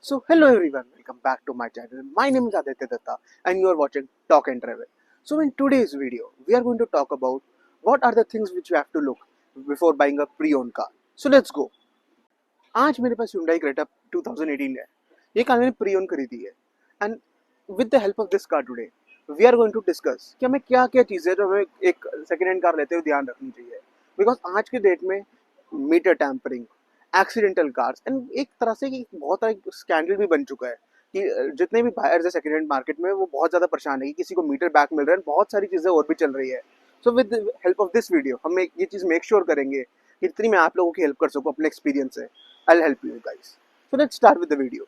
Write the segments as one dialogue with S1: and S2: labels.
S1: So, hello everyone, welcome back to my channel. My name is Aditya Datta and you are watching Talk and Travel. So, in today's video, we are going to talk about what are the things which you have to look before buying a pre-owned car. So, let's go. आज मेरे पास Hyundai Creta 2018 है. ये car मैंने pre owned खरीदी है and with the help of this car today we are going to discuss कि हमें क्या क्या चीज़ें जो हमें एक सेकेंड हैंड कार लेते हुए ध्यान रखनी चाहिए बिकॉज आज के डेट में meter tampering accidental cars and एक तरह से कि बहुत सारा स्कैंडल भी बन चुका है कि जितने भी बायर्स है सेकेंड हैंड मार्केट में वो बहुत ज़्यादा परेशान है कि किसी को मीटर बैक मिल रहा है बहुत सारी चीज़ें और भी चल रही है. So with help of this video हम ये चीज़ मेक श्योर करेंगे कि जितनी मैं आप लोगों की हेल्प कर सकूँ अपने एक्सपीरियंस से. I'll help you guys. So let's start with the video.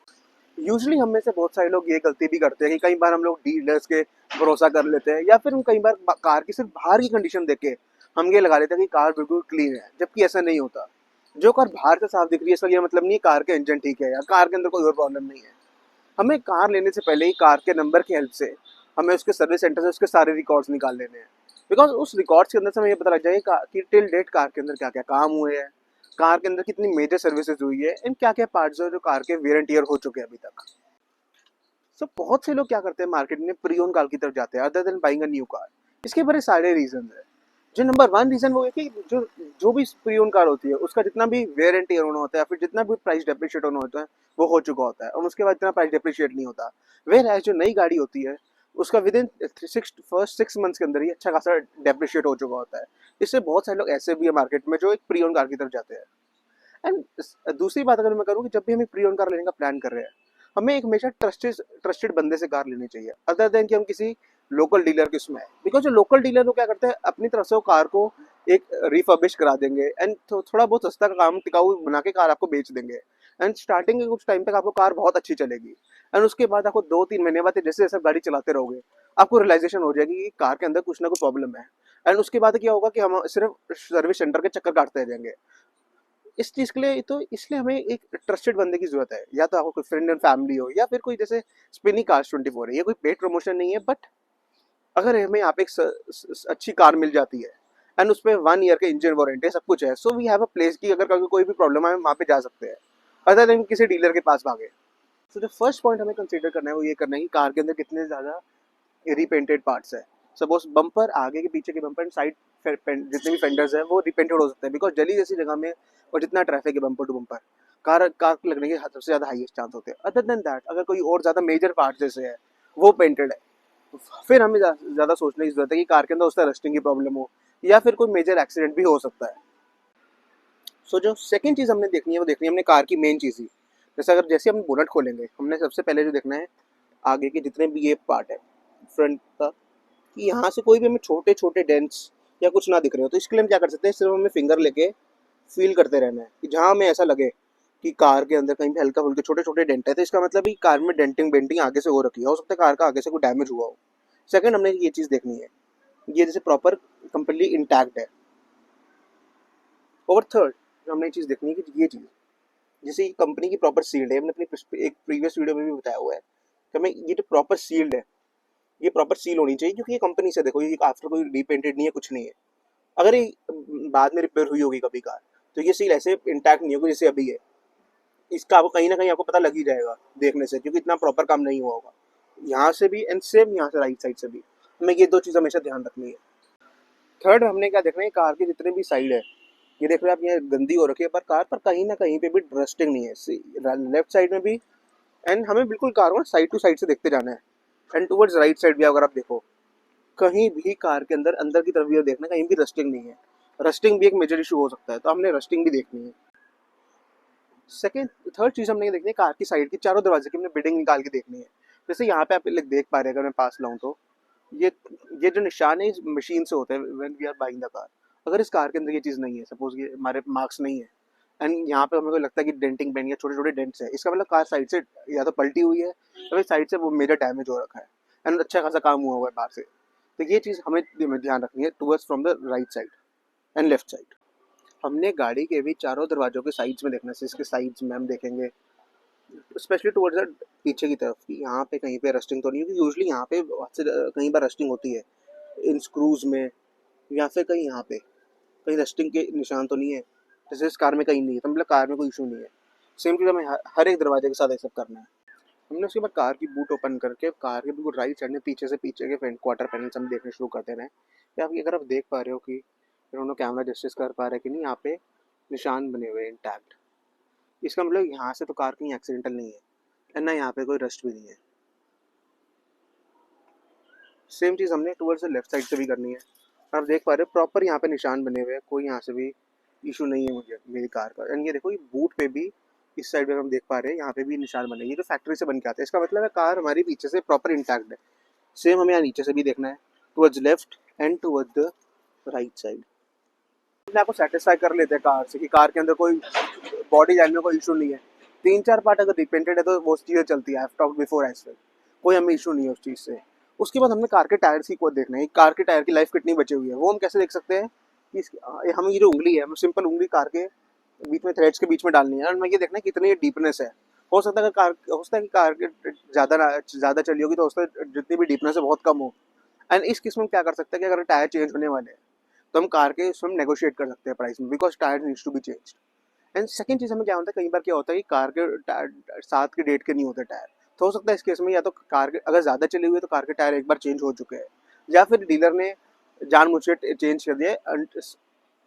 S1: Usually हम में से बहुत सारे लोग ये गलती भी करते हैं कि कई बार हम लोग डीलर्स के भरोसा कर लेते हैं या फिर हम कई बार कार की सिर्फ बाहर की कंडीशन देख के हम ये लगा लेते हैं कि कार बिल्कुल क्लीन है, जबकि ऐसा नहीं होता. जो कार बाहर से साफ दिख रही है इसका ये मतलब नहीं है कार का इंजन ठीक है या कार के अंदर कोई और प्रॉब्लम नहीं है. हमें कार लेने से पहले ही कार के नंबर की हेल्प से हमें उसके सर्विस सेंटर से उसके सारे रिकॉर्ड्स निकाल लेने हैं बिकॉज उस रिकॉर्ड्स के अंदर से हमें ये पता लग जाएगा कि टिल डेट कार के अंदर क्या क्या काम हुए हैं, कार के अंदर कितनी मेजर सर्विसेज हुई है एंड क्या क्या पार्ट्स है जो कार के वेयर एंड टियर हो चुके हैं अभी तक. सो बहुत से लोग क्या करते हैं मार्केट में प्री ओन कार की तरफ जाते हैं other than buying a new car. इसके बड़े सारे रीजन है. जो नंबर वन रीजन वो है कि जो जो भी प्री ओन कार होती है उसका जितना भी वेयर एंड टियर होना होता है फिर जितना भी प्राइस डेप्रिशिएट होना होता है वो हो चुका होता है और उसके बाद इतना प्राइस डेप्रिशिएट नहीं होता. वेयर एज जो नई गाड़ी होती है उसका विद इन फर्स्ट 6 मंथ्स के अंदर ही अच्छा खासा डेप्रिशिएट हो चुका होता है. इससे बहुत सारे लोग ऐसे भी है मार्केट में जो एक प्री ओन कार की तरफ जाते हैं. एंड दूसरी बात अगर मैं करूँ कि जब भी हमें प्री ओन कार लेने का प्लान कर रहे हैं हमें एक हमेशा ट्रस्टेड बंदे से कार लेनी चाहिए अदर देन कि हम किसी लोकल डीलर के उसमें है बिकॉज जो लोकल डीलर वो क्या करते हैं अपनी तरफ से वो कार को एक रिफर्बिश करा देंगे एंड थोड़ा बहुत सस्ता काम टिकाऊ बना के कार आपको बेच देंगे एंड स्टार्टिंग के कुछ टाइम तक आपको कार बहुत अच्छी चलेगी एंड उसके बाद आपको 2-3 महीने बाद जैसे जैसे गाड़ी चलाते रहोगे आपको रियलाइजेशन हो जाएगी कि कार के अंदर कुछ ना कुछ प्रॉब्लम है एंड उसके बाद क्या होगा कि हम सिर्फ सर्विस सेंटर के चक्कर काटते रह जाएंगे. इस चीज़ के लिए तो इसलिए हमें एक ट्रस्टेड बंदे की जरूरत है या तो आपको कोई फ्रेंड एंड फैमिली हो या फिर कोई जैसे स्पिनी कार्स 24 है. ये कोई पेड प्रमोशन नहीं है बट अगर हमें यहाँ पे एक अच्छी कार मिल जाती है एंड उसमें 1 ईयर का इंजन वारंटी सब कुछ है so we have a place की अगर कभी कोई भी प्रॉब्लम है हम वहाँ पे जा सकते हैं अदर देन किसी डीलर के पास भागे. सो जो फर्स्ट पॉइंट हमें कंसीडर करना है वो ये करना है कि कार के अंदर कितने ज़्यादा रिपेंटेड पार्ट्स है. सपोज बम्पर आगे के पीछे के बम्पर एंड साइड जितने भी फेंडर्स है वो रिपेंटेड हो सकते हैं बिकॉज दिल्ली जैसी जगह में और जितना ट्रैफिक है bumper to bumper car car लगने के सबसे ज़्यादा हाईएस्ट चांस होते हैं. अदर देन दैट अगर कोई और ज़्यादा मेजर पार्ट जैसे है वो पेंटेड है फिर हमें ज़्यादा सोचने की जरूरत है कि कार के अंदर उसका रस्टिंग की प्रॉब्लम हो या फिर कोई मेजर एक्सीडेंट भी हो सकता है. सो जो सेकंड चीज़ हमने देखनी है वो देखनी है हमने कार की मेन चीज़ ही. जैसे हम बोनट खोलेंगे हमने सबसे पहले जो देखना है आगे के जितने भी ये पार्ट है फ्रंट का कि यहाँ से कोई भी हमें छोटे छोटे डेंट्स या कुछ ना दिख रहे हो तो इसके लिए हम क्या कर सकते हैं सिर्फ हमें फिंगर लेके फील करते रहना है कि जहाँ हमें ऐसा लगे कि कार के अंदर कहीं भी हल्का फुल्के छोटे छोटे डेंट है तो इसका मतलब ही कार में डेंटिंग बेंटिंग आगे से हो रखी है हो सकता है कार का आगे से कोई डैमेज हुआ हो. सेकंड हमने ये चीज़ देखनी है ये जैसे प्रॉपर कंप्लीटली इंटैक्ट है. और थर्ड हमने ये चीज़ देखनी है कि ये चीज़ जैसे कंपनी की प्रॉपर सील्ड है. हमने अपनी एक प्रीवियस वीडियो में भी बताया हुआ है कि हमें ये जो प्रॉपर सील्ड है ये प्रॉपर सील होनी चाहिए क्योंकि ये कंपनी से देखो ये आफ्टर कोई रीपेंटेड नहीं है कुछ नहीं है. अगर ये बाद में रिपेयर हुई होगी कभी कार तो ये सील ऐसे इंटैक्ट नहीं होगी जैसे अभी है. इसका आपको कहीं ना कहीं आपको पता लग ही जाएगा देखने से क्योंकि इतना प्रॉपर काम नहीं हुआ होगा यहाँ से भी एंड सेम यहाँ से राइट साइड से भी. हमें ये दो चीज़ हमेशा ध्यान रखनी है. थर्ड हमने क्या देखना है कार के जितने भी साइड है ये देख रहे हैं आप ये गंदी हो रखी है पर कार पर कहीं ना कहीं पे भी रस्टिंग नहीं है लेफ्ट साइड में भी एंड हमें बिल्कुल कार को साइड टू साइड से देखते जाना है एंड टुवर्ड्स राइट साइड भी अगर आप देखो कहीं भी कार के अंदर अंदर की तरफ भी देखना कहीं भी रस्टिंग नहीं है. रस्टिंग भी एक मेजर इशू हो सकता है तो हमने रस्टिंग भी देखनी है. सेकेंड थर्ड चीज़ हमने ये देखनी है कार की साइड की चारों दरवाजे की हमने बिडिंग निकाल के देखनी है. जैसे यहाँ पे आप देख पा रहे हैं अगर मैं पास लाऊं तो ये ये जो निशान है इस मशीन से होते हैं when we are buying the car. अगर इस कार के अंदर ये चीज़ नहीं है सपोज ये हमारे मार्क्स नहीं है एंड यहाँ पे हमें को लगता है कि डेंटिंग पेन या छोटे छोटे डेंट्स है इसका मतलब कार साइड से या तो पलटी हुई है या फिर साइड से वो मेजर डैमेज हो रखा है एंड अच्छा खासा काम हुआ हुआ है बाहर से. तो ये चीज़ हमें ध्यान रखनी है towards from the right side and left side. हमने गाड़ी के भी चारों दरवाजों के साइड्स में देखना है. इसके साइड्स में हम देखेंगे स्पेशली टुवर्ड्स द पीछे की तरफ कि यहाँ पे कहीं पे रस्टिंग तो नहीं है क्योंकि यूजली यहाँ पे कहीं बार रस्टिंग होती है इन स्क्रूज में या फिर कहीं यहाँ पे कहीं रस्टिंग के निशान तो नहीं है जैसे इस कार में कहीं नहीं है तो मतलब कार में कोई इशू नहीं है. सेम चीज़ हमें हर एक दरवाजे के साथ एक्सेप्ट करना है। हमने उसके बाद कार की बूट ओपन करके कार के बिल्कुल राइट साइड में पीछे से पीछे के फ्रंट क्वार्टर पैनल्स हम देखने शुरू कर देना है। या अगर आप देख पा रहे हो कि दोनों कैमरा जस्टिस कर पा रहे हैं कि नहीं, यहाँ पे निशान बने हुए हैं इंटैक्ट। इसका मतलब यहाँ से तो कार कहीं एक्सीडेंटल नहीं है, एंड ना यहाँ पे कोई रस्ट भी नहीं है। सेम चीज़ हमने टुवर्ड्स द लेफ्ट साइड से भी करनी है। आप देख पा रहे हो प्रॉपर यहाँ पे निशान बने हुए हैं, कोई यहाँ से भी इशू नहीं है मुझे मेरी कार का। एंड ये देखो, ये बूट पे भी इस साइड पे हम देख पा रहे हैं, यहाँ पे भी निशान बने, ये जो फैक्ट्री से बन के आते हैं। इसका मतलब है कार हमारी पीछे से प्रॉपर इंटैक्ट है। सेम हमें यहाँ नीचे से भी देखना है, towards left and towards the right side. अपने आपको सेटिस्फाई कर लेते हैं कार से कि कार के अंदर कोई बॉडी लाइन में कोई इशू नहीं है। 3-4 पार्ट अगर रिपेंटेड है तो वो चीज़ें चलती है, I have talked before as well, कोई हमें इशू नहीं है उस चीज़ से। उसके बाद हमने कार के टायर्स की कोड देखना है, कार के टायर की लाइफ कितनी बची हुई है। वो हम कैसे देख सकते हैं कि हम ये जो उंगली है, हम सिंपल उंगली कार के बीच में थ्रेड्स के बीच में डालनी है और हमें ये देखना है कितनी डीपनेस है। हो सकता है कि कार के ज़्यादा चली होगी तो उससे जितनी भी डीपनेस है बहुत कम हो। एंड इस किस्म में क्या कर सकते हैं कि अगर टायर चेंज होने वाले हैं तो हम कार के उसमें नेगोशिएट कर सकते हैं प्राइस में, because tyre needs to be changed. And second चीज़ हमें क्या होता है, कई बार क्या होता है कि कार के साथ के डेट के नहीं होते टायर, तो हो सकता है इस केस में या तो कार के अगर ज़्यादा चले हुए तो कार के टायर एक बार चेंज हो चुके हैं, या फिर डीलर ने जानबूझ के चेंज कर दिया।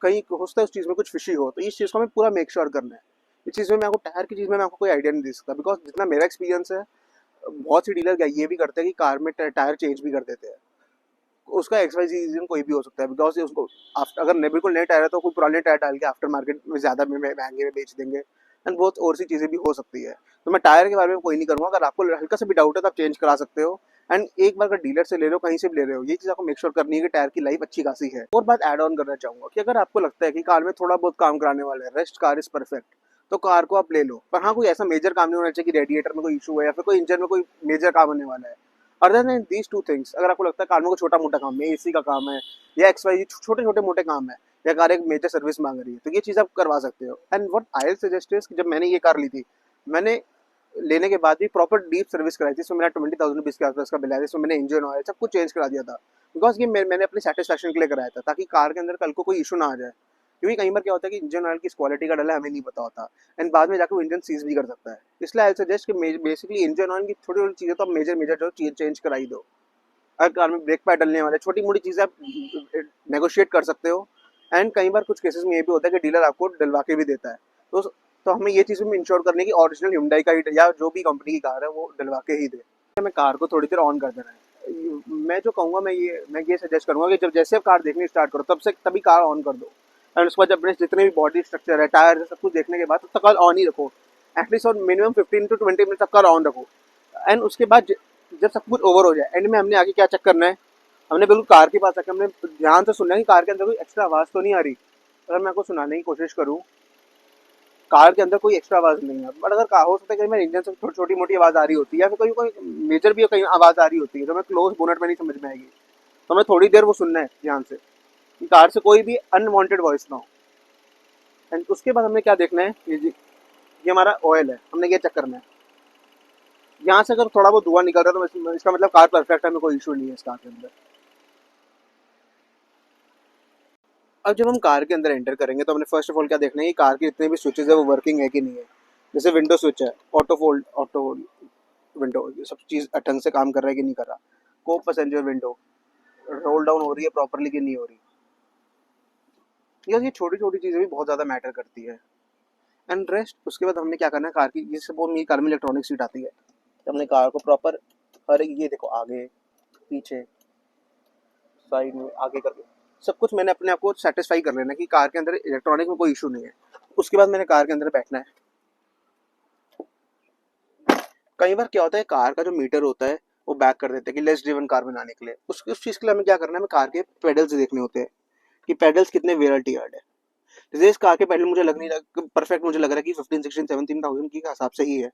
S1: कहीं हो सकता है उस चीज़ में कुछ फिशी हो, तो इस चीज़ को हमें पूरा मेक श्योर करना है। इस चीज़ में मैं आपको टायर की चीज़ में मैं आपको कोई आइडिया नहीं दे सकता, बिकॉज जितना मेरा एक्सपीरियंस है, बहुत सी डीलर ये भी करते हैं कि कार में टायर चेंज भी कर देते हैं। उसका XYZ रीजन कोई भी हो सकता है, बिकॉज उसको अगर बिल्कुल नए टायर है तो कोई पुराने टायर डाल के आफ्टर मार्केट में ज़्यादा महंगे में बेच देंगे। एंड बहुत और सी चीज़ें भी हो सकती है। तो मैं टायर के बारे में कोई नहीं करूँगा, अगर आपको हल्का सा भी डाउट है तो आप चेंज करा सकते हो। एंड एक बार अगर डीलर से ले रहे हो, कहीं से भी ले रहे हो, ये चीज़ आपको मेक श्योर करनी है कि टायर की लाइफ अच्छी खासी है। और बात ऐड ऑन करना चाहूँगा कि अगर आपको लगता है कि कार में थोड़ा बहुत काम कराने वाला है, रेस्ट कार इज परफेक्ट, तो कार को आप ले लो। पर हाँ, कोई ऐसा मेजर काम नहीं होना चाहिए कि रेडिएटर में कोई इशू है या फिर कोई इंजन में कोई मेजर काम होने वाला है। Other than these two things, अगर आपको लगता है कार में कोई छोटा मोटा काम है, एसी का काम है या XYZ छोटे छोटे मोटे काम है, या कार एक मेजर सर्विस मांग रही है, तो ये चीज़ आप करवा सकते हो। And what I suggest is कि जब मैंने ये कार ली थी, मैंने लेने के बाद भी प्रॉपर डीप सर्विस कराई थी। इसमें मेरा 20,000 रुपीज़ के आसपास का बिल आया था। इसमें मैंने इंजन ऑयल सब कुछ चेंज करा दिया था, बिकॉज ये मैंने अपनी सेटिस्फैक्शन के लिए कराया था, ताकि कार के अंदर कल को कोई इशू ना आ जाए। क्योंकि कई बार क्या होता है कि इंजन ऑयल की क्वालिटी का डल है, हमें नहीं पता होता, एंड बाद में जाकर वो इंजन सीज भी कर सकता है। इसलिए आई सजेस्ट कि बेसिकली इंजन ऑयल की छोटी छोटी चीज़ें तो आप मेजर मेजर जो चेंज कराई दो। अगर कार में ब्रेक पैड डलने वाले छोटी मोटी चीज़ें आप नेगोशिएट कर सकते हो। एंड कई बार कुछ केसेस में ये भी होता है कि डीलर आपको डलवा के भी देता है, तो हमें ये चीज़ में इंश्योर करने की ओरिजिनल Hyundai का ही या जो भी कंपनी की कार है वो डलवा के ही दे। हमें कार को थोड़ी देर ऑन कर देना है। मैं जो कहूँगा, मैं ये सजेस्ट करूँगा कि जब जैसे आप कार देखनी स्टार्ट करो तभी कार ऑन कर दो। एंड उसके बाद जब अपने जितने भी बॉडी स्ट्रक्चर है, टायर है, सब कुछ देखने के बाद तब कार ऑन ही रखो। एटलीस्ट और मिनिमम 15 to 20 मिनट तक कार ऑन रखो। एंड उसके बाद जब सब कुछ ओवर हो जाए, एंड में हमने आगे क्या चेक करना है, हमने बिल्कुल कार के पास आके हमने ध्यान से सुनना है कि कार के अंदर कोई एक्स्ट्रा आवाज़ तो नहीं आ रही। अगर मैं आपको सुनाने की कोशिश करूँ, कार के अंदर कोई एक्स्ट्रा आवाज़ नहीं है, बट अगर कार हो सकता है कहीं मेरे इंजन से छोटी मोटी आवाज़ आ रही होती है, या फिर कोई मेजर भी कहीं आवाज़ आ रही होती है, तो मैं क्लोज बोनट में नहीं समझ में आएगी। तो हमें थोड़ी देर वो सुनना है ध्यान से कि कार से कोई भी अनवांटेड वॉइस ना हो। एंड उसके बाद हमें क्या देखना है, ये हमारा ऑयल है, हमने ये चेक करना है। यहाँ से अगर थोड़ा बहुत धुआं निकल रहा है तो इसका मतलब कार परफेक्ट है, हमें कोई इशू नहीं है इस कार के अंदर। अब जब हम कार के अंदर एंटर करेंगे तो हमने फर्स्ट ऑफ ऑल क्या देखना है कि कार के जितने भी स्विचेस है वो वर्किंग है कि नहीं है। जैसे विंडो स्विच है, ऑटो विंडो, ये सब चीज़ ढंग से काम कर रहा है कि नहीं कर रहा। को पैसेंजर विंडो रोल डाउन हो रही है प्रॉपरली कि नहीं हो रही। ये छोटी छोटी चीज़ें भी बहुत ज़्यादा मैटर करती है। एंड रेस्ट उसके बाद हमने क्या करना है, कार की जैसे वो मेरी कार में इलेक्ट्रॉनिक सीट आती है, तो हमने कार को प्रॉपर हर एक, ये देखो, आगे पीछे साइड में आगे करके सब कुछ मैंने अपने आप को सेटिस्फाई कर लेना कि कार के अंदर इलेक्ट्रॉनिक में कोई इशू नहीं है। उसके बाद मैंने कार के अंदर बैठना है। कई बार क्या होता है, कार का जो मीटर होता है वो बैक कर देते हैं कि लेस ड्रिवन कार बनाने के लिए। उस चीज़ के लिए हमें क्या करना है, हमें कार के पेडल्स देखने होते हैं कि पेडल्स कितने वेयर टियर्ड है। जैसे इस कार के पेडल मुझे लग नहीं रहा परफेक्ट, मुझे लग रहा है कि 15-16-17,000 की हिसाब से ही है।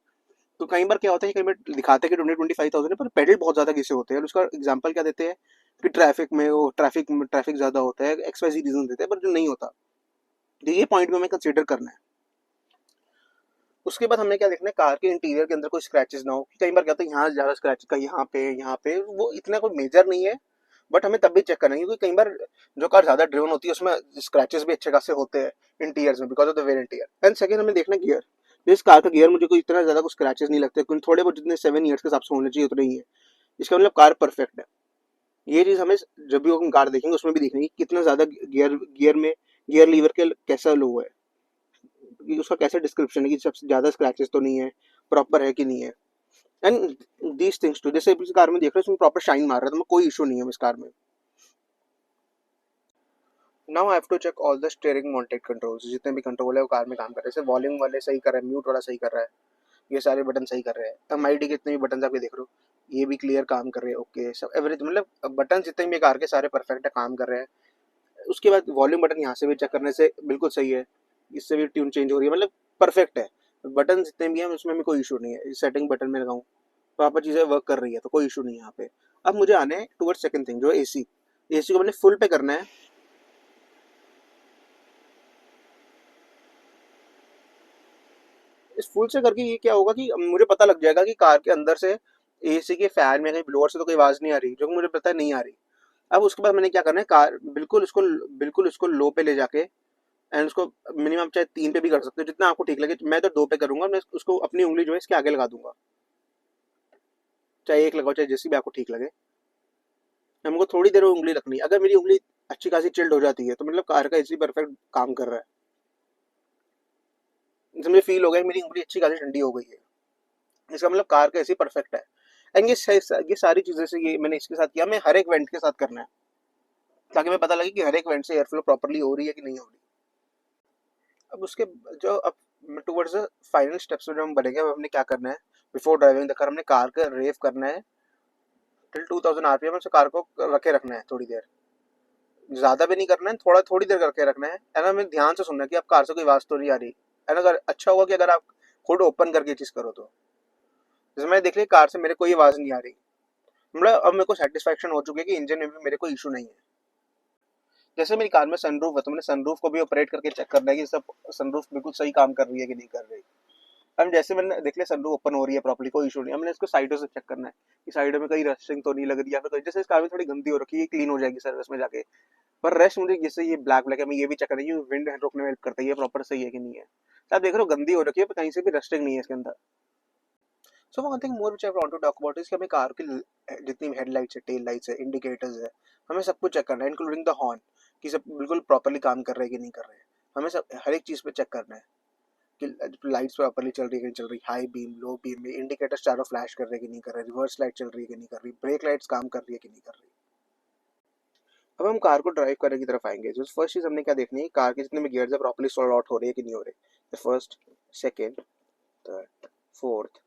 S1: तो कई बार क्या होता है, कई बार दिखाते हैं कि 20-25,000 है, पर पेडल बहुत ज़्यादा घिसे होते हैं। और उसका एग्जाम्पल क्या देते हैं कि ट्रैफिक ज़्यादा होता है, XYZ रीजन देते हैं, पर जो नहीं होता। तो ये पॉइंट में हमें कंसिडर करना है। उसके बाद हमने क्या देखना है, कार के इंटीरियर के अंदर कोई स्क्रैचेस ना हो। कई बार क्या होता है यहाँ ज़्यादा स्क्रैच का, यहाँ पे वो इतना कोई मेजर नहीं है, बट हमें तब भी चेक करना है, क्योंकि कई बार जो कार ज़्यादा ड्रिवन होती है उसमें स्क्रैचेस भी अच्छे खासे होते हैं इंटीरियर्स में, because of the wear and tear. And second हमें देखना गियर इस कार का गियर मुझे कोई इतना ज़्यादा कुछ स्क्रैचेस नहीं लगते, क्योंकि थोड़े बहुत जितने 7 ईयर्स के हिसाब से होने चाहिए उतने ही है। इसका मतलब कार परफेक्ट है। ये चीज़ हमें जब भी हम कार देखेंगे उसमें भी देखनी है कि कितना ज़्यादा गियर में गियर लीवर के कैसा लो है, कि उसका कैसा डिस्क्रिप्शन है, कि सबसे ज़्यादा स्क्रैचेस तो नहीं है, प्रॉपर है कि नहीं है। एंड दीज थिंग्स टू, जैसे इस कार में देख रहे हो इसमें प्रॉपर शाइन मार रहा है, तो कोई इशू नहीं है इस कार में। Now I have to check all the steering mounted controls, जितने भी कंट्रोल है वो कार में काम कर रहे हैं। जैसे वॉल्यूम वाले सही कर रहे हैं, म्यूट वाला सही कर रहा है, ये सारे बटन सही कर रहे हैं। MID के जितने भी बटन आप ये देख रहे हो ये भी क्लियर काम कर रहे हैं, ओके सब एवरीथिंग, मतलब बटन जितने भी कार के सारे परफेक्ट है, काम कर रहे हैं। उसके बाद वॉल्यूम बटन यहाँ से भी चेक करने से बिल्कुल सही है, इससे भी ट्यून चेंज हो रही है, मतलब परफेक्ट है। बटन जितने भी हैं उसमें भी कोई इशू नहीं है। सेटिंग बटन में लगाऊँ प्रॉपर चीज़ें वर्क कर रही है, तो कोई इशू नहीं है यहाँ पे। अब मुझे आने हैं टूवर्ड्स सेकंड थिंग, जो AC। AC को मैंने फुल पे करना है। इस फुल से करके ये क्या होगा कि मुझे पता लग जाएगा कि कार के अंदर से AC के फैन में कहीं ब्लोअर से तो कोई आवाज़ नहीं आ रही, जो कि मुझे पता नहीं आ रही। अब उसके बाद मैंने क्या करना है, कार बिल्कुल उसको लो पे ले जाके, एंड उसको मिनिमम चाहे 3 पे भी कर सकते हो, जितना आपको ठीक लगे। मैं तो 2 पे करूंगा, मैं उसको अपनी उंगली जो है इसके आगे लगा दूंगा, चाहे 1 लगाओ, चाहे जैसी भी आपको ठीक लगे। हमको थोड़ी देर वो उंगली रखनी है। अगर मेरी उंगली अच्छी खासी चिल्ड हो जाती है तो मतलब कार का AC परफेक्ट काम कर रहा है। जैसे मुझे फील हो गया मेरी उंगली अच्छी खासी ठंडी हो गई है, इसका मतलब कार का AC परफेक्ट है। एंड ये सारी चीज़ें से ये मैंने इसके साथ किया, मैं हर एक वेंट के साथ करना है, ताकि मैं पता लगे कि हर एक वेंट से एयर फ्लो प्रॉपरली हो रही है कि नहीं हो रही। अब उसके जो अब टुवर्ड्स द फाइनल स्टेप्स में जो हम बढ़ेंगे, अब हमने क्या करना है, बिफोर ड्राइविंग द कार हमने कार का रेव करना है टिल 2000 RPM, से कार को रखे रखना है थोड़ी देर, ज़्यादा भी नहीं करना है, थोड़ी देर करके रखना है ना। हमें ध्यान से सुनना है कि आप कार से कोई आवाज़ तो नहीं आ रही है ना। अगर अच्छा होगा कि अगर आप खुद ओपन करके चीज़ करो तो। जैसे मैंने देख लिया कार से मेरे कोई आवाज़ नहीं आ रही, मतलब अब मेरे को सेटिस्फेक्शन हो चुकी है कि इंजन में भी मेरे को इशू नहीं है। जैसे मेरी कार में सनरूफ है तो मैंने सनरूफ को भी ऑपरेट करके चेक करना है कि सब सनरूफ बिल्कुल सही काम कर रही है कि नहीं कर रही। अब जैसे मैंने देख लिया सनरूफ ओपन हो रही है प्रॉपर्ली, कोई इशू नहीं है। हमने इसको साइडों से चेक करना है कि साइडों में कहीं रस्टिंग तो नहीं लग रही है, या फिर जैसे इस कार में थोड़ी गंदी हो रखी है, क्लीन हो जाएगी सर्विस में जाके। पर रेस्ट मुझे जैसे ये ब्लैक ब्लैक है, मैं ये भी चेक करना है कि विंड रोकने में हेल्प करता है, ये प्रॉपर सही है कि नहीं है। तो आप देख रहे हो गंदी हो रखी है, पर कहीं से भी रस्टिंग नहीं है इसके अंदर। So one thing more which I want to talk about is कि हमें कार की जितनी भी हेडलाइट्स है, टेल लाइट्स है, इंडिकेटर्स है, हमें सब कुछ चेक करना है, इंक्लूडिंग द हॉर्न, कि सब बिल्कुल प्रॉपर्ली काम कर रहे हैं कि नहीं कर रहे हैं। हमें सब हर एक चीज़ पे चेक करना है कि लाइट्स प्रॉपर्ली चल रही है कि नहीं चल रही, हाई बीम, लो बीम में इंडिकेटर्स चारों फ्लैश कर रहे हैं कि नहीं कर रहे, रिवर्स लाइट चल रही है कि नहीं कर रही, ब्रेक लाइट्स काम कर रही है कि नहीं कर रही। अब हम कार को ड्राइव करने की तरफ आएंगे। जो फर्स्ट चीज़ हमने क्या देखनी है, कार के जितने भी गियर्स है प्रॉपर्ली सॉल्व आउट हो रहे हैं कि नहीं हो रहे। First, second, third, fourth,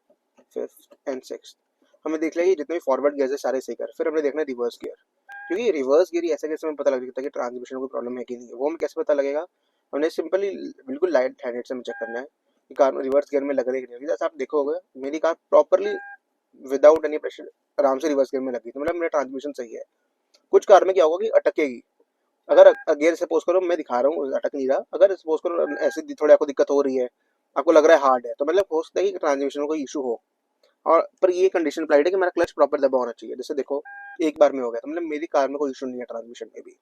S1: fifth and sixth. हमें देख लिया कि जितने भी फॉरवर्ड गियर्स है सारे सही कर। फिर हमने देखना है रिवर्स गियर, क्योंकि रिवर्स गियर ही ऐसा कैसे हमें पता लग सकता है कि ट्रांसमिशन में कोई प्रॉब्लम है कि नहीं है। वो हमें कैसे पता लगेगा, हमने सिंपली बिल्कुल लाइट हैंडेड से हमें चेक करना है कि कार में रिवर्स गियर में लग रही है कि नहीं। जैसे आप देखोगे मेरी car properly without any pressure आराम से रिवर्स गियर में लगी, तो मतलब मेरा ट्रांसमिशन सही है। कुछ कार में क्या होगा कि अटकेगी, अगर गियर सपोज करो मैं दिखा रहा हूँ अटक नहीं रहा, अगर सपोज करो ऐसे थोड़ी आपको दिक्कत हो रही है, आपको लग रहा है हार्ड है, तो मतलब हो सकता है कि ट्रांसमिशन में कोई इशू हो। और पर ये कंडीशन अप्लाइड है कि मेरा क्लच प्रॉपर दबा होना चाहिए। जैसे देखो एक बार में हो गया, तो मतलब मेरी कार में कोई इशू नहीं है ट्रांसमिशन में भी।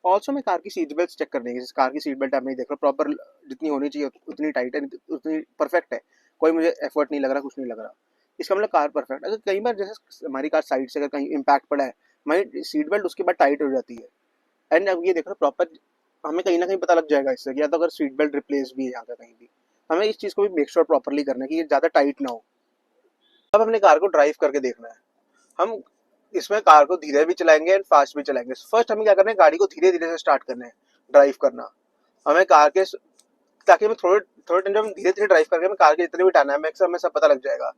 S1: ऑल्सो मैं कार की सीट बेल्ट चेक कर देंगे। कार की सीट बेल्ट आप नहीं देख रहे, प्रॉपर जितनी होनी चाहिए उतनी टाइट है, उतनी परफेक्ट है, कोई मुझे एफर्ट नहीं लग रहा, कुछ नहीं लग रहा। इसका मतलब कार परफेक्ट। अगर कई बार जैसे हमारी कार साइड से अगर कहीं इम्पैक्ट पड़ा है, हमारी सीट बेल्ट उसके बाद टाइट हो जाती है। एंड अब ये देखो प्रॉपर हमें कहीं ना कहीं पता लग जाएगा इससे, या तो अगर सीट बेल्ट रिप्लेस भी है यहाँ का कहीं भी, हमें इस चीज़ को भी मेक श्योर प्रॉपरली करना है कि ये ज़्यादा टाइट ना हो। अब हमने कार को ड्राइव करके देखना है। हम इसमें कार को धीरे भी चलाएंगे एंड फास्ट भी चलाएंगे। फर्स्ट हमें क्या करना है, गाड़ी को धीरे धीरे से स्टार्ट करना है ड्राइव करना। हमें कार के ताकि हमें थोड़े थोड़े टाइम जब हम धीरे धीरे ड्राइव करके हमें कार के जितने भी डायनामिक्स हमें सब पता लग जाएगा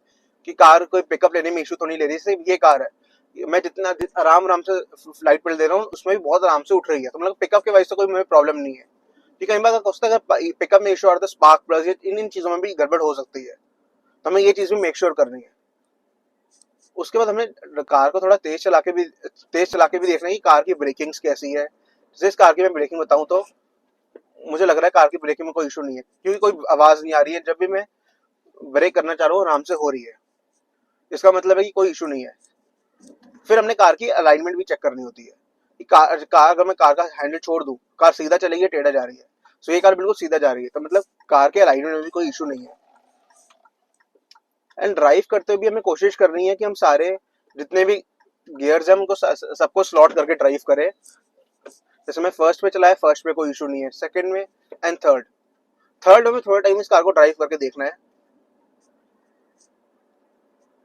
S1: कि कार कोई पिकअप लेने में इशू तो नहीं ले रही। सिर्फ ये कार है, मैं जितना आराम आराम से फ्लाइट पर दे रहा हूँ उसमें भी बहुत आराम से उठ रही है, तो मतलब पिकअप के वजह से कोई मुझे प्रॉब्लम नहीं है। कि कई बार अगर पिकअप में इशू आ रहा है, स्पार्क प्लस इन चीज़ों में भी गड़बड़ हो सकती है, तो हमें ये चीज़ भी मेक श्योर करनी है। उसके बाद हमें कार को थोड़ा तेज चला के भी देखना है कि कार की ब्रेकिंग्स कैसी है। जैसे इस कार की मैं ब्रेकिंग बताऊं तो मुझे लग रहा है कार की ब्रेकिंग में कोई इशू नहीं है, क्योंकि कोई आवाज नहीं आ रही है, जब भी मैं ब्रेक करना चाह रहा हूँ आराम से हो रही है, इसका मतलब है कि कोई इशू नहीं है। फिर हमने कार की अलाइनमेंट भी चेक करनी होती है कि कार अगर मैं कार का हैंडल छोड़ दूं, कार सीधा चलेगी टेढ़ा जा रही है। सो ये कार बिल्कुल सीधा जा रही है, तो मतलब कार के अलाइनमेंट में भी कोई इशू नहीं है। एंड ड्राइव करते हुए भी हमें कोशिश करनी है कि हम सारे जितने भी गियर्स हैं उनको सबको स्लॉट करके ड्राइव करें। जैसे मैं फर्स्ट में चलाया, फर्स्ट में कोई इशू नहीं है, सेकंड में एंड थर्ड में थोड़ा टाइम इस कार को ड्राइव करके देखना है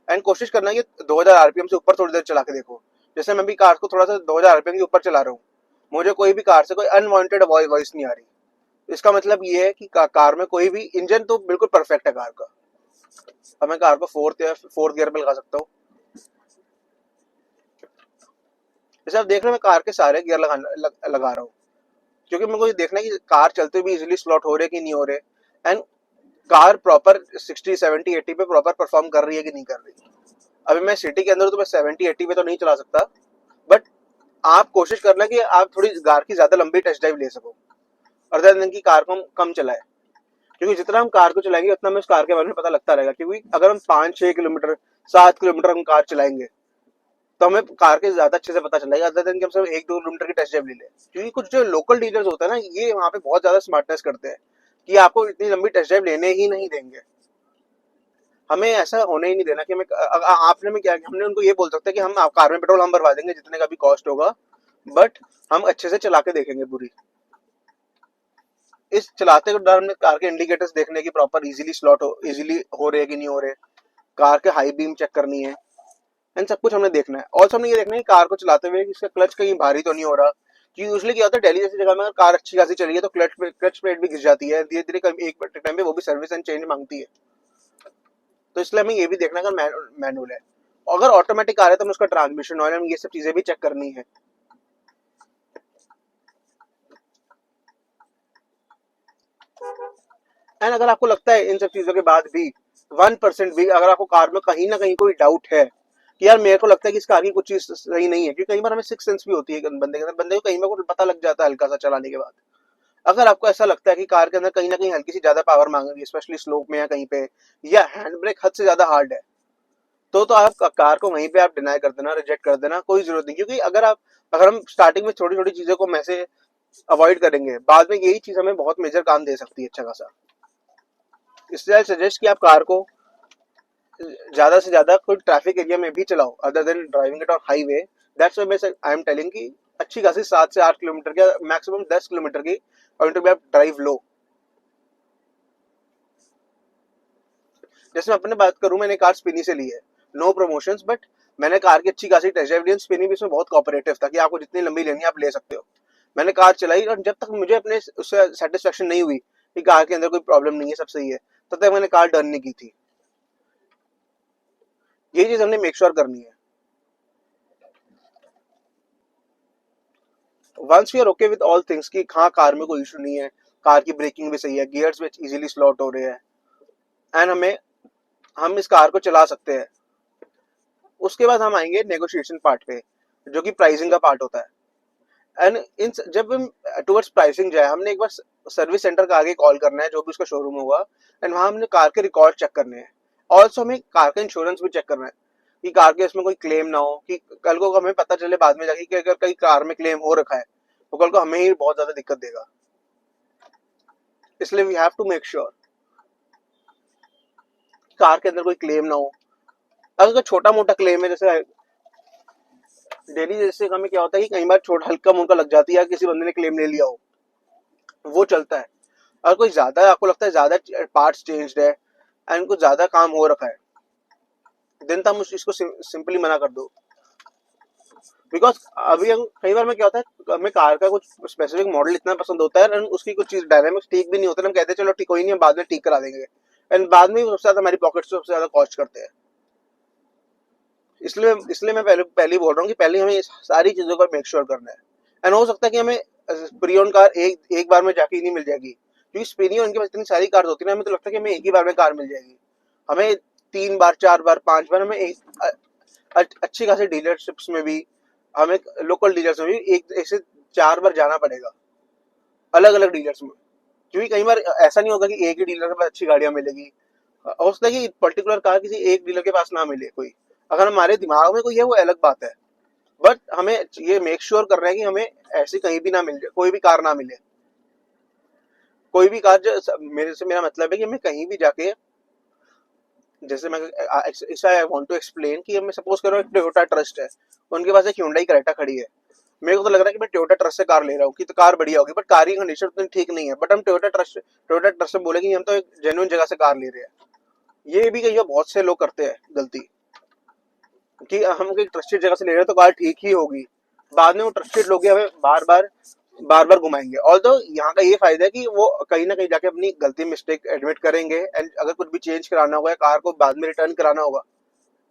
S1: एंड कोशिश करना है कि 2000 आरपीएम से ऊपर थोड़ी देर चला के देखो। जैसे मैं भी कार को थोड़ा सा 2000 आरपीएम के ऊपर चला रहा हूँ, मुझे कोई भी कार से कोई अनवांटेड वॉइस नहीं आ रही। इसका मतलब ये है कि कार में कोई भी इंजन तो बिल्कुल परफेक्ट है कार का। अब मैं कार को फोर्थ गियर पे लगा सकता हूँ। जैसे आप देख रहे हैं मैं कार के सारे गियर लगा रहा हूँ, क्योंकि मेरे को ये देखना है कि कार चलते भी इजीली स्लॉट हो रहे कि नहीं हो रहे एंड कार प्रॉपर 60 70 80 पे प्रॉपर परफॉर्म कर रही है कि नहीं कर रही। अभी मैं सिटी के अंदर तो मैं 70 80 पे तो नहीं चला सकता, बट आप कोशिश करना कि आप थोड़ी कार की ज्यादा लंबी टेस्ट ड्राइव ले सको, अदर देन की कार को हम कम चलाए। क्योंकि जितना हम कार को चलाएंगे उतना हमें उस कार के बारे में पता लगता रहेगा। क्योंकि अगर हम 5-6 किलोमीटर 7 किलोमीटर हम कार चलाएंगे तो हमें कार के ज्यादा अच्छे से पता चलेगा, अदर देन कि हम सिर्फ 1-2 किलोमीटर की टेस्ट ड्राइव ले लें। क्योंकि कुछ जो लोकल डीलर्स होते हैं ना, ये वहाँ पे बहुत ज्यादा स्मार्टनेस करते हैं कि आपको इतनी लंबी टेस्ट ड्राइव लेने ही नहीं देंगे। हमें ऐसा होने ही नहीं देना कि हमें आपने में क्या, हमने उनको ये बोल सकते हैं कि हम कार में पेट्रोल हम भरवा देंगे जितने का भी कॉस्ट होगा, बट हम अच्छे से चला के देखेंगे पूरी। इस चलाते दौरान हमने कार के इंडिकेटर्स देखने की प्रॉपर इजीली हो रहे कि नहीं हो रहे, कार के हाई बीम चेक करनी है एंड सब कुछ हमने देखना है। और हमने ये देखना है कि कार को चलाते हुए इसका क्लच कहीं भारी तो नहीं हो रहा। कि यूजली क्या होता है, दिल्ली जैसी जगह में अगर कार अच्छी खासी चली है तो क्लच प्लेट भी घिस जाती है धीरे धीरे, एक टाइम पे वो भी सर्विस एंड चेंज मांगती है। तो इसलिए हमें ये भी देखना है अगर मैनुअल है, अगर ऑटोमेटिक आ रहा है तो हमें उसका ट्रांसमिशन ऑयल ये सब चीजें भी चेक करनी है। एंड अगर आपको लगता है इन सब चीजों के बाद भी 1% भी अगर आपको कार में कहीं ना कहीं कोई डाउट है कि यार मेरे को लगता है कि इस कार की कुछ चीज सही नहीं है, क्योंकि कई बार हमें सिक्स सेंस भी होती है बंदे के अंदर, बंदे को कहीं में कुछ पता लग जाता है हल्का सा चलाने के बाद। अगर आपको ऐसा लगता है कि कार के अंदर कहीं ना कहीं हल्की सी ज्यादा पावर मांग रही है, स्पेशली स्लोप में या कहीं पे, या हैंड ब्रेक हद से ज्यादा हार्ड है, तो आप कार को वहीं पे आप डिनाई कर देना, रिजेक्ट कर देना, कोई जरूरत नहीं। क्योंकि अगर हम स्टार्टिंग में छोटी छोटी चीजों को में से अवॉइड करेंगे, बाद में यही चीज हमें बहुत मेजर काम दे सकती है अच्छा खासा। इसलिए आई सजेस्ट कि आप कार को ज्यादा से ज्यादा कोई ट्रैफिक एरिया में भी चलाओ other than driving it on highway. That's why I am telling कि अच्छी खासी 7 से 8 किलोमीटर की, मैक्सिमम 10 किलोमीटर की पॉइंट पे आप ड्राइव लो। जैसे मैं अपने बात करूं, मैंने कार स्पिनी से ली है, नो प्रमोशंस, बट मैंने कार की अच्छी खासी टेस्ट ड्राइव ली। स्पिनी भी इसमें बहुत कोऑपरेटिव था कि आपको जितनी लंबी लेनी है आप ले सकते हो। मैंने कार चलाई और जब तक मुझे अपने उससे सेटिस्फेक्शन नहीं हुई कि कार के अंदर कोई प्रॉब्लम नहीं है, सब सही है, तब तक मैंने कार डन नहीं की थी। ये चीज हमने मेक श्योर करनी है। Once we are okay with all things कि हाँ कार में कोई इशू नहीं है, कार की ब्रेकिंग भी सही है, गियर्स भी इजीली स्लॉट हो रहे हैं एंड हम इस कार को चला सकते हैं, उसके बाद हम आएंगे नेगोशिएशन पार्ट पे, जो कि प्राइसिंग का पार्ट होता है। एंड इन जब हम टुवर्ड्स प्राइसिंग जाए, हमने एक बार सर्विस सेंटर का आगे कॉल करना है जो भी उसका शोरूम होगा, एंड वहां हमने कार के रिकॉर्ड चेक करने हैं। ऑल्सो हमें कार का इंश्योरेंस भी चेक करना है कि कार के इसमें कोई क्लेम ना हो, कि कल को हमें पता चले बाद में जाके कि अगर कहीं कार में क्लेम हो रखा है तो कल को हमें ही बहुत ज्यादा दिक्कत देगा। इसलिए we have to make sure car के अंदर कोई क्लेम ना हो। अगर छोटा मोटा क्लेम है, जैसे डेली जैसे हमें क्या होता है कि कई बार छोटा हल्का मुल्का लग जाती है, किसी बंदे ने क्लेम ले लिया हो, वो चलता है। अगर कोई ज्यादा आपको लगता है ज्यादा पार्ट्स चेंज्ड है एंड कुछ ज्यादा काम हो रखा है, देन तो हम इसको सिंपली मना कर दो। बिकॉज अभी हम कई बार में क्या होता है, हमें कार का कुछ स्पेसिफिक मॉडल इतना पसंद होता है एंड उसकी कुछ चीज डायनामिक्स ठीक भी नहीं होता, हम कहते हैं चलो ठीक कोई नहीं, हम बाद में ठीक करा देंगे, एंड बाद में सबसे ज्यादा हमारी पॉकेट से सबसे ज्यादा कॉस्ट करते हैं। इसलिए मैं पहले ही बोल रहा हूँ कि पहले हमें सारी चीजों का मेक श्योर करना है। एंड हो सकता है कि हमें प्री-ओन्ड कार एक बार में जाके ही नहीं मिल जाएगी, क्योंकि स्पेनियन के पास इतनी सारी कार होती है ना, हमें तो लगता है कि हमें एक ही बार में कार मिल जाएगी। हमें 3 बार 4 बार 5 बार हमें अच्छी खासी डीलरशिप्स में भी, हमें लोकल डीलर्स में भी एक से 4 बार जाना पड़ेगा, अलग अलग डीलर्स में। क्योंकि कई बार ऐसा नहीं होगा कि एक ही डीलर के पास अच्छी गाड़ियां मिलेगी, हो सकता है कि पर्टिकुलर कार किसी एक डीलर के पास ना मिले कोई, अगर हमारे दिमाग में कोई है वो अलग बात है, बट हमें ये मेक श्योर करना है कि हमें ऐसी कहीं भी ना मिल जाए, कोई भी कार ना मिले। कोई भी कार जो मेरे से मेरा मतलब है कि मैं कहीं भी जाके, जैसे मैं आई वांट टू एक्सप्लेन कि मैं सपोज करो एक टोयोटा ट्रस्ट है, उनके पास एक Hyundai क्रेटा खड़ी है। मेरे को तो लग रहा है कि मैं टोयोटा ट्रस्ट से कार ले रहा हूँ कि तो कार बढ़िया होगी, बट कार की कंडीशन उतनी ठीक नहीं है, बट हम टोयोटा ट्रस्ट से बोले कि हम तो एक जेन्युइन जगह से कार ले रहे हैं। ये भी कई बार बहुत से लोग करते हैं गलती, कि हम एक ट्रस्टेड जगह से ले रहे हैं तो कार ठीक ही होगी, बाद में वो ट्रस्टेड लोग हमें बार बार घुमाएंगे। ऑल्दो यहाँ का ये फायदा है कि वो कहीं ना कहीं जाके अपनी गलती मिस्टेक एडमिट करेंगे, एंड अगर कुछ भी चेंज कराना होगा या कार को बाद में रिटर्न कराना होगा,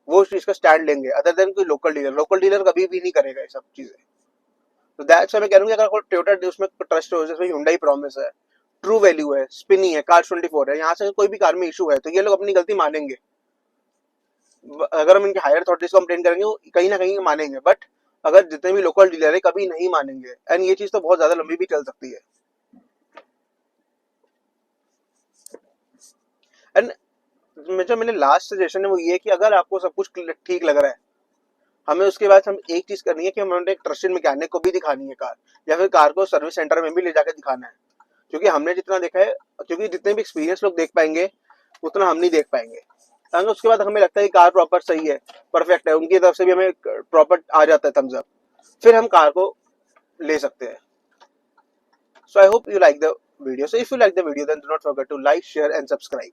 S1: वो उस चीज का स्टैंड लेंगे। अदर देन कोई लोकल डीलर कभी भी नहीं करेगा ये सब चीजें। तो दैट्स मैं कह रहा हूँ कि अगर टोयोटा उसमें ट्रस्ट हो, जैसे Hyundai प्रॉमिस है, ट्रू वैल्यू है, स्पिनी है, कार 24 है, यहाँ से कोई भी कार में इशू है तो ये लोग अपनी गलती मानेंगे। अगर हम इनके हायर अथॉरिटीज को कंप्लेन करेंगे वो कहीं ना कहीं मानेंगे, बट अगर जितने भी लोकल डीलर है कभी नहीं मानेंगे, एंड ये चीज तो बहुत ज्यादा लंबी भी चल सकती है। एंड जो मैंने लास्ट सजेशन है वो ये है कि अगर आपको सब कुछ ठीक लग रहा है, हमें उसके बाद हम एक चीज करनी है कि हमें एक ट्रस्टेड मैकेनिक को भी दिखानी है कार, या फिर कार को सर्विस सेंटर में भी ले जाकर दिखाना है। क्योंकि हमने जितना देखा है, क्योंकि जितने भी एक्सपीरियंस लोग देख पाएंगे उतना हम नहीं देख पाएंगे। अगर उसके बाद हमें लगता है कि कार प्रॉपर सही है, परफेक्ट है, उनकी तरफ से भी हमें प्रॉपर आ जाता है थम्स अप, फिर हम कार को ले सकते हैं। So I hope you like the video. So if you like the video, then do not forget to like, share and subscribe.